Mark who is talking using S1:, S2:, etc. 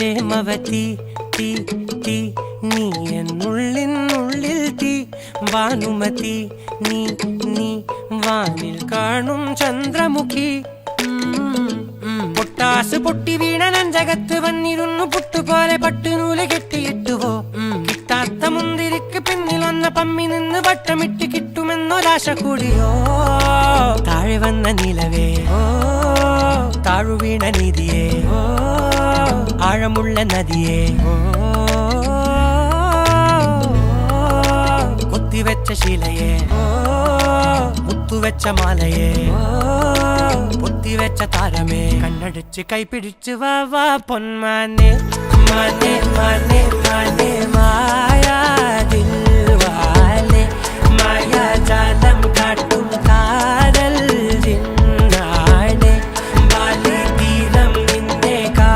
S1: പ്രേമവതി തീ തീ നീ എന്നുള്ളിൽ തീ ഭാനുമതി നീ നീ വാനിൽ കാണും ചന്ദ്രമുഖി പൊട്ടാസ് പൊട്ടി വീണ നെഞ്ചകത്ത് വന്നിരുന്നു പുട്ടുപോലെ പട്ടുനൂല് കെട്ടിയിട്ടുവോ കിട്ടാത്ത മുന്തിരിക്ക് പിന്നിൽ വന്ന പമ്മി നിന്ന് വട്ടമിട്ട് കിട്ടുമെന്നൊരാശ കൂടിയോ താഴെ വന്ന നിലവേ താഴു വീണ നിധിയേ ആഴമുള്ള നദിയേ കൊത്തിവെച്ച ശിലയേ മുത്തുവെച്ച മാലയേ പൊത്തിവെച്ച താരമേ കണ്ണടിച്ച് കൈപിടിച്ച് വാ വാ പൊന്മാനെ മാനെ മാനെ മാനെ മായാ ദിൽവാലെ മായാ ജാല